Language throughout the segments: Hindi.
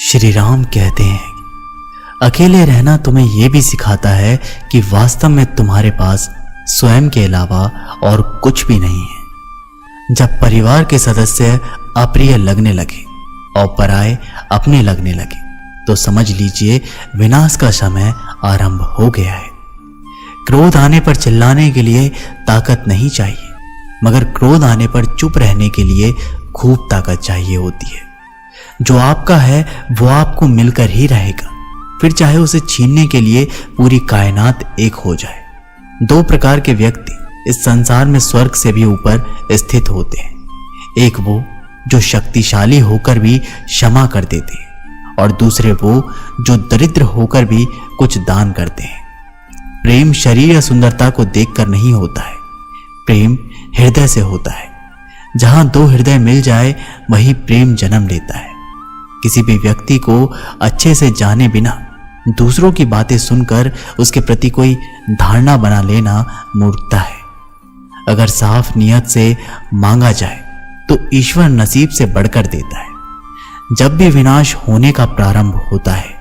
श्री राम कहते हैं, अकेले रहना तुम्हें यह भी सिखाता है कि वास्तव में तुम्हारे पास स्वयं के अलावा और कुछ भी नहीं है। जब परिवार के सदस्य अप्रिय लगने लगे और पराये अपने लगने लगे तो समझ लीजिए विनाश का समय आरंभ हो गया है। क्रोध आने पर चिल्लाने के लिए ताकत नहीं चाहिए, मगर क्रोध आने पर चुप रहने के लिए खूब ताकत चाहिए होती है। जो आपका है वो आपको मिलकर ही रहेगा, फिर चाहे उसे छीनने के लिए पूरी कायनात एक हो जाए। दो प्रकार के व्यक्ति इस संसार में स्वर्ग से भी ऊपर स्थित होते हैं। एक वो जो शक्तिशाली होकर भी क्षमा कर देते हैं, और दूसरे वो जो दरिद्र होकर भी कुछ दान करते हैं। प्रेम शरीर या सुंदरता को देखकर नहीं होता है, प्रेम हृदय से होता है। जहां दो हृदय मिल जाए वही प्रेम जन्म लेता है। किसी भी व्यक्ति को अच्छे से जाने बिना दूसरों की बातें सुनकर उसके प्रति कोई धारणा बना लेना मूर्खता है। अगर साफ नियत से मांगा जाए तो ईश्वर नसीब से बढ़कर देता है। जब भी विनाश होने का प्रारंभ होता है,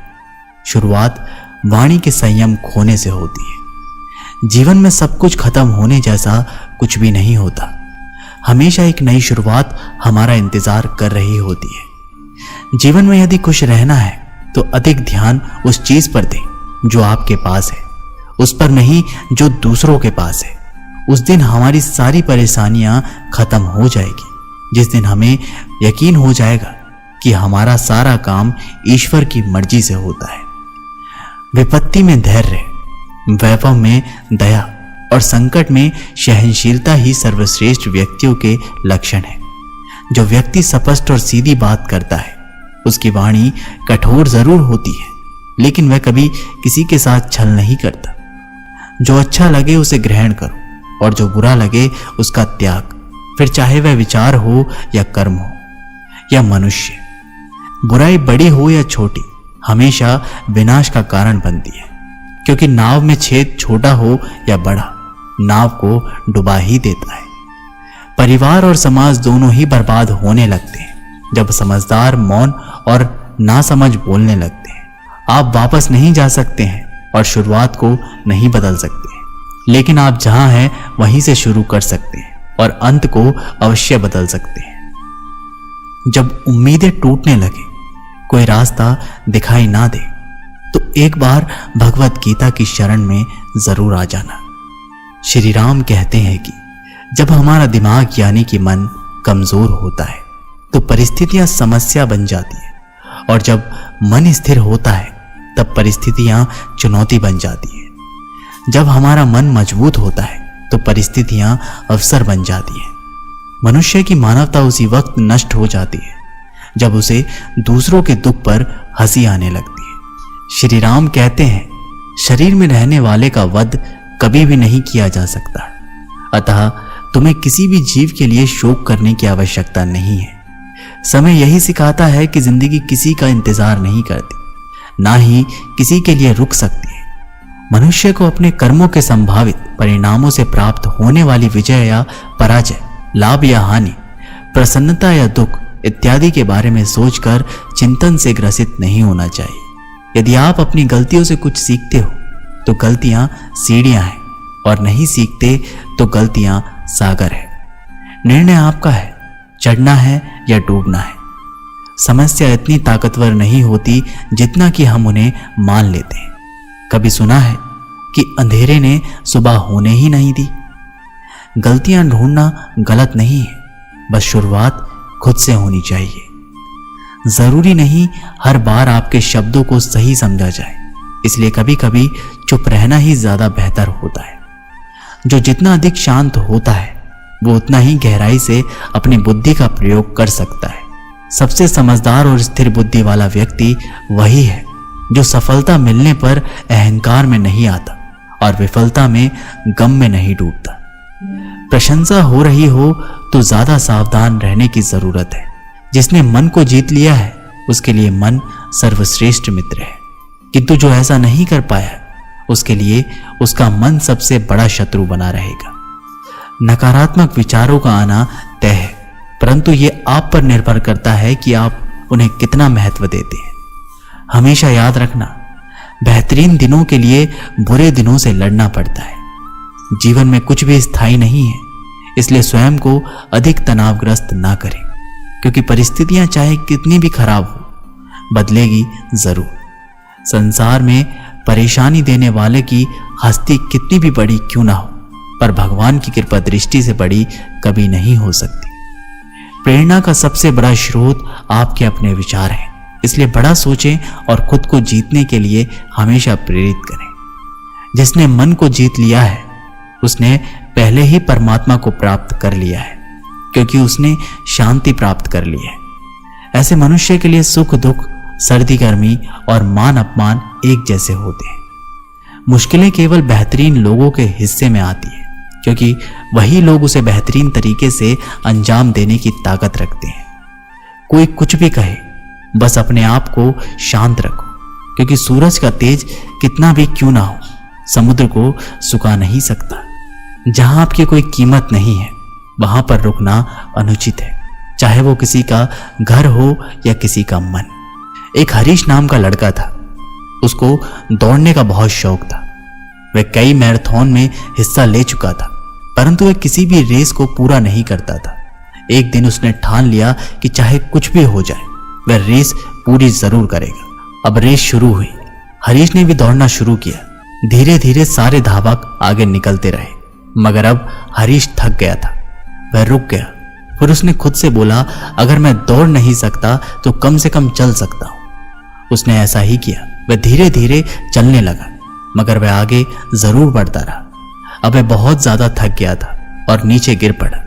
शुरुआत वाणी के संयम खोने से होती है। जीवन में सब कुछ खत्म होने जैसा कुछ भी नहीं होता। हमेशा एक नई शुरुआत हमारा इंतजार कर रही होती है। जीवन में यदि खुश रहना है तो अधिक ध्यान उस चीज पर दें जो आपके पास है, उस पर नहीं जो दूसरों के पास है। उस दिन हमारी सारी परेशानियां खत्म हो जाएगी, जिस दिन हमें यकीन हो जाएगा कि हमारा सारा काम ईश्वर की मर्जी से होता है। विपत्ति में धैर्य, वैभव में दया और संकट में सहनशीलता ही सर्वश्रेष्ठ व्यक्तियों के लक्षण है। जो व्यक्ति स्पष्ट और सीधी बात करता है उसकी वाणी कठोर जरूर होती है, लेकिन वह कभी किसी के साथ छल नहीं करता। जो अच्छा लगे उसे ग्रहण करो और जो बुरा लगे उसका त्याग, फिर चाहे वह विचार हो या कर्म हो या मनुष्य। बुराई बड़ी हो या छोटी हमेशा विनाश का कारण बनती है, क्योंकि नाव में छेद छोटा हो या बड़ा नाव को डुबा ही देता है। परिवार और समाज दोनों ही बर्बाद होने लगते हैं जब समझदार मौन और नासमझ बोलने लगते हैं। आप वापस नहीं जा सकते हैं और शुरुआत को नहीं बदल सकते हैं, लेकिन आप जहां हैं वहीं से शुरू कर सकते हैं और अंत को अवश्य बदल सकते हैं। जब उम्मीदें टूटने लगे, कोई रास्ता दिखाई ना दे, तो एक बार भगवत गीता की शरण में जरूर आ जाना। श्री राम कहते हैं कि जब हमारा दिमाग यानी कि मन कमजोर होता है तो परिस्थितियां समस्या बन जाती है, और जब मन स्थिर होता है तब परिस्थितियां चुनौती बन जाती है। जब हमारा मन मजबूत होता है तो परिस्थितियां अवसर बन जाती हैं। मनुष्य की मानवता उसी वक्त नष्ट हो जाती है जब उसे दूसरों के दुख पर हंसी आने लगती है। श्री राम कहते हैं, शरीर में रहने वाले का वध कभी भी नहीं किया जा सकता, अतः तुम्हें किसी भी जीव के लिए शोक करने की आवश्यकता नहीं है। समय यही सिखाता है कि जिंदगी किसी का इंतजार नहीं करती, ना ही किसी के लिए रुक सकती है। मनुष्य को अपने कर्मों के संभावित परिणामों से प्राप्त होने वाली विजय या पराजय, लाभ या हानि, प्रसन्नता या दुख इत्यादि के बारे में सोचकर चिंतन से ग्रसित नहीं होना चाहिए। यदि आप अपनी गलतियों से कुछ सीखते हो तो गलतियां सीढ़ियां हैं, और नहीं सीखते तो गलतियां सागर है। निर्णय आपका है, चढ़ना है या डूबना है। समस्या इतनी ताकतवर नहीं होती जितना कि हम उन्हें मान लेते हैं। कभी सुना है कि अंधेरे ने सुबह होने ही नहीं दी। गलतियां ढूंढना गलत नहीं है, बस शुरुआत खुद से होनी चाहिए। जरूरी नहीं हर बार आपके शब्दों को सही समझा जाए, इसलिए कभी कभी चुप रहना ही ज्यादा बेहतर होता है। जो जितना अधिक शांत होता है वो उतना ही गहराई से अपनी बुद्धि का प्रयोग कर सकता है। सबसे समझदार और स्थिर बुद्धि वाला व्यक्ति वही है जो सफलता मिलने पर अहंकार में नहीं आता और विफलता में गम में नहीं डूबता। प्रशंसा हो रही हो तो ज्यादा सावधान रहने की जरूरत है। जिसने मन को जीत लिया है उसके लिए मन सर्वश्रेष्ठ मित्र है, किंतु जो ऐसा नहीं कर पाया उसके लिए उसका मन सबसे बड़ा शत्रु बना रहेगा। नकारात्मक विचारों का आना तय है, परंतु यह आप पर निर्भर करता है कि आप उन्हें कितना महत्व देते हैं। हमेशा याद रखना, बेहतरीन दिनों के लिए बुरे दिनों से लड़ना पड़ता है। जीवन में कुछ भी स्थायी नहीं है, इसलिए स्वयं को अधिक तनावग्रस्त ना करें, क्योंकि परिस्थितियां चाहे कितनी भी खराब हो, बदलेगी जरूर। संसार में परेशानी देने वाले की हस्ती कितनी भी बड़ी क्यों ना हो, पर भगवान की कृपा दृष्टि से बड़ी कभी नहीं हो सकती। प्रेरणा का सबसे बड़ा स्रोत आपके अपने विचार हैं, इसलिए बड़ा सोचें और खुद को जीतने के लिए हमेशा प्रेरित करें। जिसने मन को जीत लिया है उसने पहले ही परमात्मा को प्राप्त कर लिया है, क्योंकि उसने शांति प्राप्त कर ली है। ऐसे मनुष्य के लिए सुख दुख, सर्दी गर्मी और मान अपमान एक जैसे होते हैं। मुश्किलें केवल बेहतरीन लोगों के हिस्से में आती है, क्योंकि वही लोग उसे बेहतरीन तरीके से अंजाम देने की ताकत रखते हैं। कोई कुछ भी कहे, बस अपने आप को शांत रखो, क्योंकि सूरज का तेज कितना भी क्यों ना हो, समुद्र को सुखा नहीं सकता। जहां आपकी कोई कीमत नहीं है वहां पर रुकना अनुचित है, चाहे वो किसी का घर हो या किसी का मन। एक हरीश नाम का लड़का था, उसको दौड़ने का बहुत शौक था। वह कई मैराथन में हिस्सा ले चुका था, परंतु वह किसी भी रेस को पूरा नहीं करता था। एक दिन उसने ठान लिया कि चाहे कुछ भी हो जाए वह रेस पूरी जरूर करेगा। अब रेस शुरू हुई। हरीश ने भी दौड़ना शुरू किया। धीरे धीरे सारे धावक आगे निकलते रहे, मगर अब हरीश थक गया था। वह रुक गया। फिर उसने खुद से बोला, अगर मैं दौड़ नहीं सकता तो कम से कम चल सकता हूं। उसने ऐसा ही किया। वह धीरे धीरे चलने लगा, मगर वह आगे जरूर बढ़ता रहा। अब वह बहुत ज्यादा थक गया था और नीचे गिर पड़ा।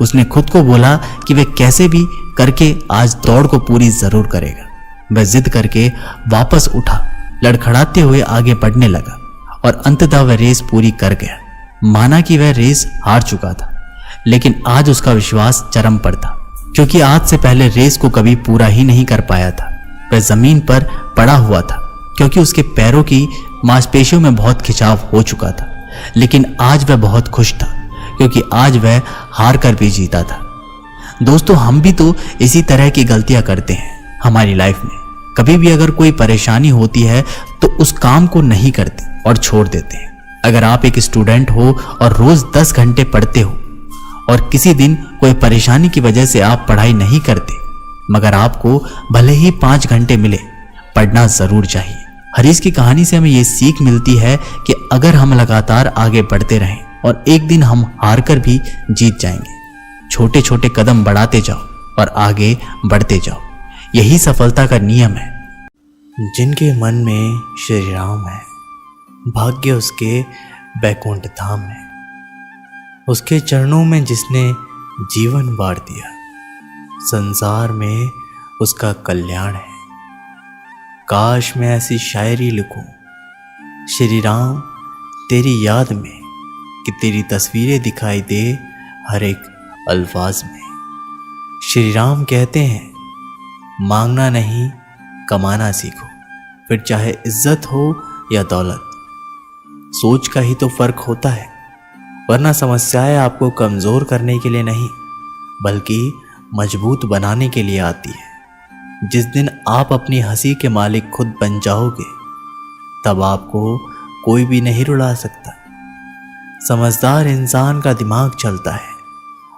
उसने खुद को बोला कि वह कैसे भी करके आज दौड़ को पूरी जरूर करेगा। वह जिद करके वापस उठा, लड़खड़ाते हुए आगे बढ़ने लगा और अंततः वह रेस पूरी कर गया। माना कि वह रेस हार चुका था, लेकिन आज उसका विश्वास चरम पर था, क्योंकि आज से पहले रेस को कभी पूरा ही नहीं कर पाया था। वह जमीन पर पड़ा हुआ था, क्योंकि उसके पैरों की मांसपेशियों में बहुत खिंचाव हो चुका था। लेकिन आज वह बहुत खुश था, क्योंकि आज वह हार कर भी जीता था। दोस्तों, हम भी तो इसी तरह की गलतियां करते हैं हमारी लाइफ में। कभी भी अगर कोई परेशानी होती है तो उस काम को नहीं करते और छोड़ देते हैं। अगर आप एक स्टूडेंट हो और रोज 10 घंटे पढ़ते हो और किसी दिन कोई परेशानी की वजह से आप पढ़ाई नहीं करते, मगर आपको भले ही 5 घंटे मिले, पढ़ना जरूर चाहिए। हरीश की कहानी से हमें ये सीख मिलती है कि अगर हम लगातार आगे बढ़ते रहें और एक दिन हम हार कर भी जीत जाएंगे। छोटे छोटे कदम बढ़ाते जाओ और आगे बढ़ते जाओ, यही सफलता का नियम है। जिनके मन में श्री राम है, भाग्य उसके बैकुंठ धाम है। उसके चरणों में जिसने जीवन वार दिया, संसार में उसका कल्याण है। काश मैं ऐसी शायरी लिखूं, श्री राम तेरी याद में, कि तेरी तस्वीरें दिखाई दे हर एक अल्फाज में। श्री राम कहते हैं, मांगना नहीं कमाना सीखो, फिर चाहे इज्जत हो या दौलत। सोच का ही तो फर्क होता है, वरना समस्याएं आपको कमजोर करने के लिए नहीं बल्कि मजबूत बनाने के लिए आती है। जिस दिन आप अपनी हंसी के मालिक खुद बन जाओगे, तब आपको कोई भी नहीं रुला सकता। समझदार इंसान का दिमाग चलता है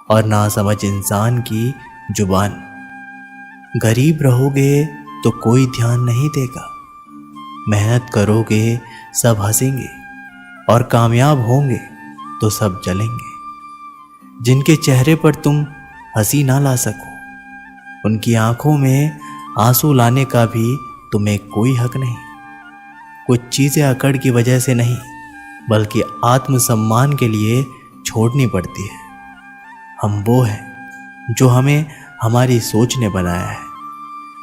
और नासमझ इंसान की जुबान। गरीब रहोगे तो कोई ध्यान नहीं देगा, मेहनत करोगे सब हंसेंगे और कामयाब होंगे तो सब जलेंगे। जिनके चेहरे पर तुम हंसी ना ला सको, उनकी आंखों में आंसू लाने का भी तुम्हें कोई हक नहीं। कुछ चीजें अकड़ की वजह से नहीं बल्कि आत्मसम्मान के लिए छोड़नी पड़ती है। हम वो हैं जो हमें हमारी सोच ने बनाया है,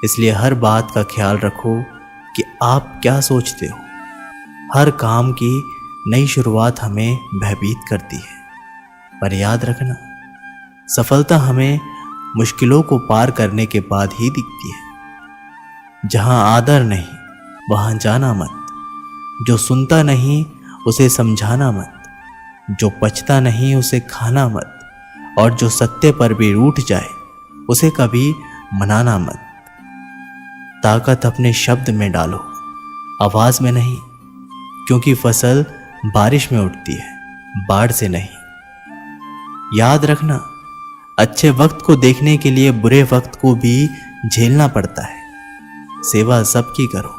इसलिए हर बात का ख्याल रखो कि आप क्या सोचते हो। हर काम की नई शुरुआत हमें भयभीत करती है, पर याद रखना, सफलता हमें मुश्किलों को पार करने के बाद ही दिखती है। जहां आदर नहीं वहां जाना मत, जो सुनता नहीं उसे समझाना मत, जो पचता नहीं उसे खाना मत, और जो सत्य पर भी रूठ जाए उसे कभी मनाना मत। ताकत अपने शब्द में डालो, आवाज में नहीं, क्योंकि फसल बारिश में उठती है, बाढ़ से नहीं। याद रखना, अच्छे वक्त को देखने के लिए बुरे वक्त को भी झेलना पड़ता है। सेवा सबकी करो,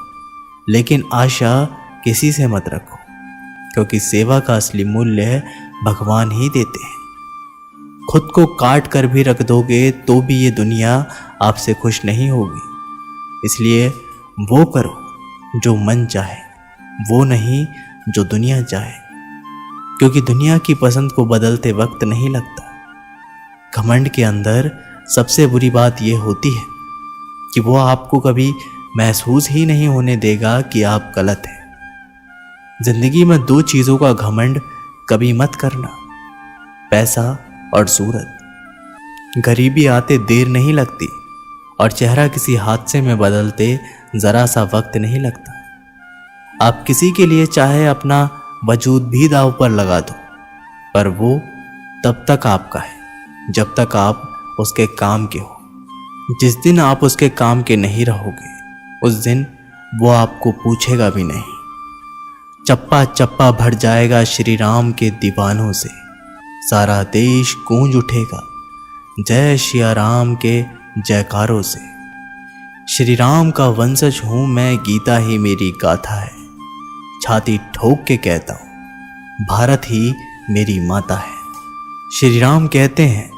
लेकिन आशा किसी से मत रखो, क्योंकि सेवा का असली मूल्य भगवान ही देते हैं। खुद को काट कर भी रख दोगे तो भी ये दुनिया आपसे खुश नहीं होगी। इसलिए वो करो जो मन चाहे, वो नहीं जो दुनिया चाहे, क्योंकि दुनिया की पसंद को बदलते वक्त नहीं लगता। घमंड के अंदर सबसे बुरी बात यह होती है कि वो आपको कभी महसूस ही नहीं होने देगा कि आप गलत हैं। जिंदगी में दो चीजों का घमंड कभी मत करना, पैसा और सूरत। गरीबी आते देर नहीं लगती और चेहरा किसी हादसे में बदलते जरा सा वक्त नहीं लगता। आप किसी के लिए चाहे अपना वजूद भी दांव पर लगा दो, पर वो तब तक आपका है जब तक आप उसके काम के हो। जिस दिन आप उसके काम के नहीं रहोगे, उस दिन वो आपको पूछेगा भी नहीं। चप्पा चप्पा भर जाएगा श्री राम के दीवानों से, सारा देश गूंज उठेगा जय सिया राम के जयकारों से। श्री राम का वंशज हूं मैं, गीता ही मेरी गाथा है। छाती ठोक के कहता हूं, भारत ही मेरी माता है। श्री राम कहते हैं,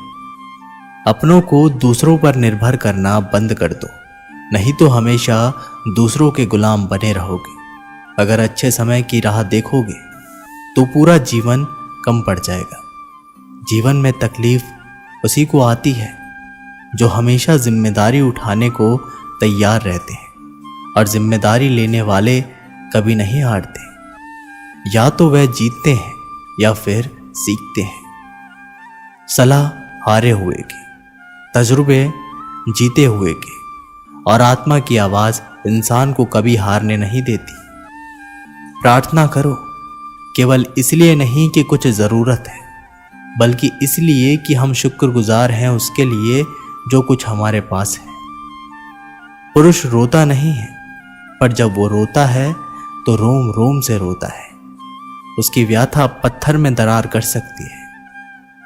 अपनों को दूसरों पर निर्भर करना बंद कर दो, नहीं तो हमेशा दूसरों के गुलाम बने रहोगे। अगर अच्छे समय की राह देखोगे तो पूरा जीवन कम पड़ जाएगा। जीवन में तकलीफ उसी को आती है जो हमेशा जिम्मेदारी उठाने को तैयार रहते हैं, और जिम्मेदारी लेने वाले कभी नहीं हारते। या तो वह जीतते हैं या फिर सीखते हैं। सलाह हारे हुए की, तजुर्बे जीते हुए के, और आत्मा की आवाज इंसान को कभी हारने नहीं देती। प्रार्थना करो, केवल इसलिए नहीं कि कुछ ज़रूरत है, बल्कि इसलिए कि हम शुक्रगुजार हैं उसके लिए जो कुछ हमारे पास है। पुरुष रोता नहीं है, पर जब वो रोता है तो रोम रोम से रोता है। उसकी व्याथा पत्थर में दरार कर सकती है।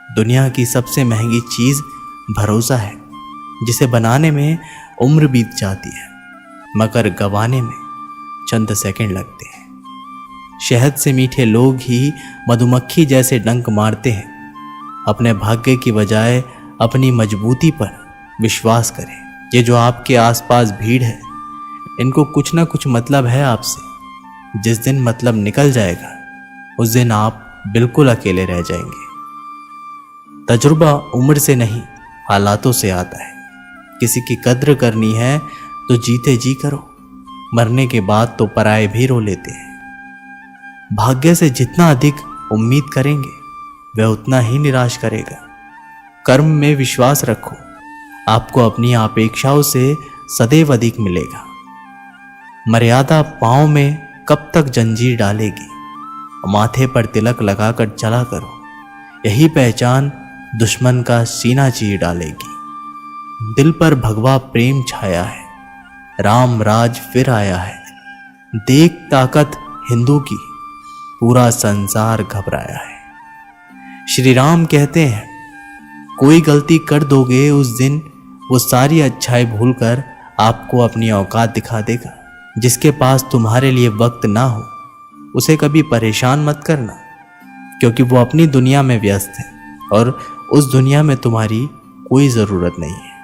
दुनिया की सबसे महंगी चीज़ भरोसा है, जिसे बनाने में उम्र बीत जाती है, मगर गंवाने में चंद सेकंड लगते हैं। शहद से मीठे लोग ही मधुमक्खी जैसे डंक मारते हैं। अपने भाग्य की बजाय अपनी मजबूती पर विश्वास करें। ये जो आपके आसपास भीड़ है, इनको कुछ ना कुछ मतलब है आपसे। जिस दिन मतलब निकल जाएगा, उस दिन आप बिल्कुल अकेले रह जाएंगे। तजुर्बा उम्र से नहीं, हालातों से आता है। किसी की कद्र करनी है तो जीते जी करो, मरने के बाद तो पराये भी रो लेते हैं। भाग्य से जितना अधिक उम्मीद करेंगे, वह उतना ही निराश करेगा। कर्म में विश्वास रखो, आपको अपनी अपेक्षाओं से सदैव अधिक मिलेगा। मर्यादा पांव में कब तक जंजीर डालेगी? माथे पर तिलक लगाकर चला करो, यही पहचान दुश्मन का सीना चीर डालेगी। दिल पर भगवा प्रेम छाया है, राम राज फिर आया है। देख ताकत हिंदू की, पूरा संसार घबराया है। श्री राम कहते हैं, कोई गलती कर दोगे उस दिन वो सारी अच्छाई भूलकर आपको अपनी औकात दिखा देगा। जिसके पास तुम्हारे लिए वक्त ना हो, उसे कभी परेशान मत करना, क्योंकि वो अपनी दुनिया में व्यस्त है और उस दुनिया में तुम्हारी कोई ज़रूरत नहीं है।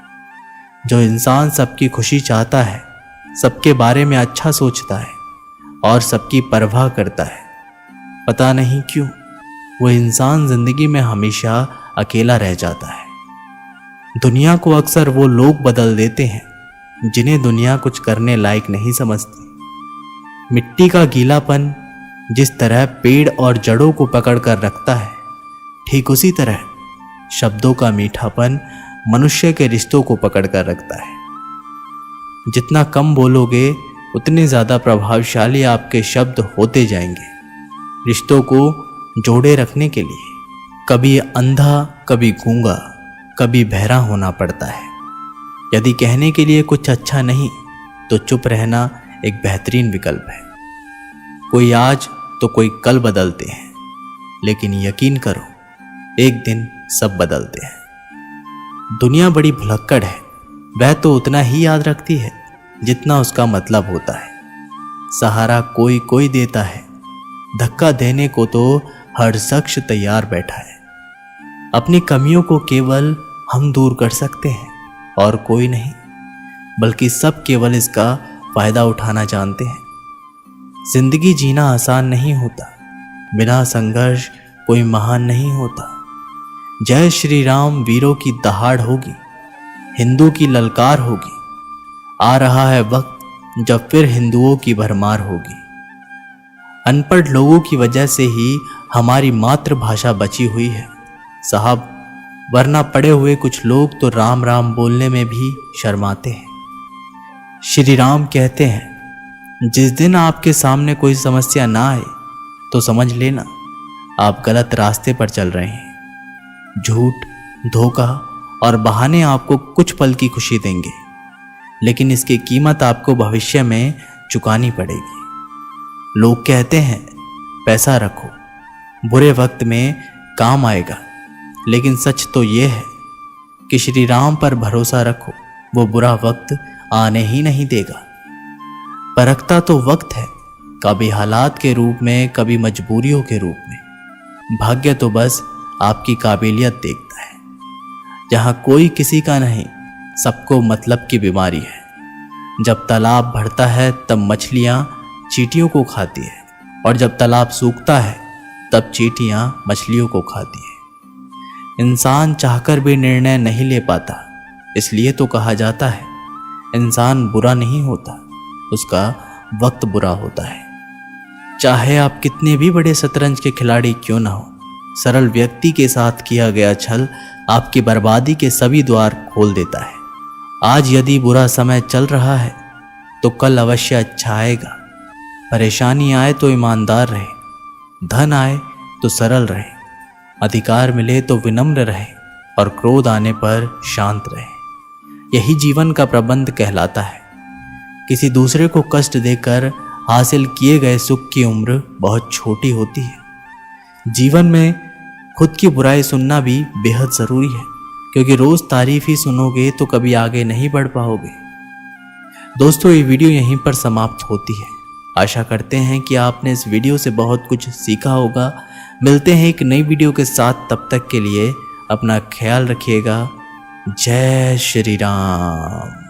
जो इंसान सबकी खुशी चाहता है, सबके बारे में अच्छा सोचता है और सबकी परवाह करता है, पता नहीं क्यों वो इंसान जिंदगी में हमेशा अकेला रह जाता है। दुनिया को अक्सर वो लोग बदल देते हैं जिन्हें दुनिया कुछ करने लायक नहीं समझती। मिट्टी का गीलापन जिस तरह पेड़ और जड़ों को पकड़ कर रखता है, ठीक उसी तरह शब्दों का मीठापन मनुष्य के रिश्तों को पकड़ कर रखता है। जितना कम बोलोगे, उतने ज्यादा प्रभावशाली आपके शब्द होते जाएंगे। रिश्तों को जोड़े रखने के लिए कभी अंधा, कभी गूंगा, कभी बहरा होना पड़ता है। यदि कहने के लिए कुछ अच्छा नहीं, तो चुप रहना एक बेहतरीन विकल्प है। कोई आज तो कोई कल बदलते हैं, लेकिन यकीन करो एक दिन सब बदलते हैं। दुनिया बड़ी भुलक्कड़ है, वह तो उतना ही याद रखती है जितना उसका मतलब होता है। सहारा कोई कोई देता है, धक्का देने को तो हर शख्स तैयार बैठा है। अपनी कमियों को केवल हम दूर कर सकते हैं और कोई नहीं, बल्कि सब केवल इसका फायदा उठाना जानते हैं। जिंदगी जीना आसान नहीं होता, बिना संघर्ष कोई महान नहीं होता। जय श्री राम वीरों की दहाड़ होगी, हिंदू की ललकार होगी। आ रहा है वक्त जब फिर हिंदुओं की भरमार होगी। अनपढ़ लोगों की वजह से ही हमारी मातृभाषा बची हुई है साहब, वरना पढ़े हुए कुछ लोग तो राम राम बोलने में भी शर्माते हैं। श्री राम कहते हैं, जिस दिन आपके सामने कोई समस्या ना आए तो समझ लेना आप गलत रास्ते पर चल रहे हैं। झूठ, धोखा और बहाने आपको कुछ पल की खुशी देंगे, लेकिन इसकी कीमत आपको भविष्य में चुकानी पड़ेगी। लोग कहते हैं पैसा रखो, बुरे वक्त में काम आएगा, लेकिन सच तो यह है कि श्री राम पर भरोसा रखो, वो बुरा वक्त आने ही नहीं देगा। परखता तो वक्त है, कभी हालात के रूप में, कभी मजबूरियों के रूप में। भाग्य तो बस आपकी काबिलियत देखता है। जहां कोई किसी का नहीं, सबको मतलब की बीमारी है। जब तालाब भरता है तब मछलियां चींटियों को खाती है, और जब तालाब सूखता है तब चींटियां मछलियों को खाती है। इंसान चाहकर भी निर्णय नहीं ले पाता, इसलिए तो कहा जाता है इंसान बुरा नहीं होता, उसका वक्त बुरा होता है। चाहे आप कितने भी बड़े शतरंज के खिलाड़ी क्यों ना हो, सरल व्यक्ति के साथ किया गया छल आपकी बर्बादी के सभी द्वार खोल देता है। आज यदि बुरा समय चल रहा है तो कल अवश्य अच्छा आएगा। परेशानी आए तो ईमानदार रहे, धन आए तो सरल रहे, अधिकार मिले तो विनम्र रहे, और क्रोध आने पर शांत रहे। यही जीवन का प्रबंध कहलाता है। किसी दूसरे को कष्ट देकर हासिल किए गए सुख की उम्र बहुत छोटी होती है। जीवन में खुद की बुराई सुनना भी बेहद ज़रूरी है, क्योंकि रोज़ तारीफ ही सुनोगे तो कभी आगे नहीं बढ़ पाओगे। दोस्तों, ये वीडियो यहीं पर समाप्त होती है। आशा करते हैं कि आपने इस वीडियो से बहुत कुछ सीखा होगा। मिलते हैं एक नई वीडियो के साथ, तब तक के लिए अपना ख्याल रखिएगा। जय श्री राम।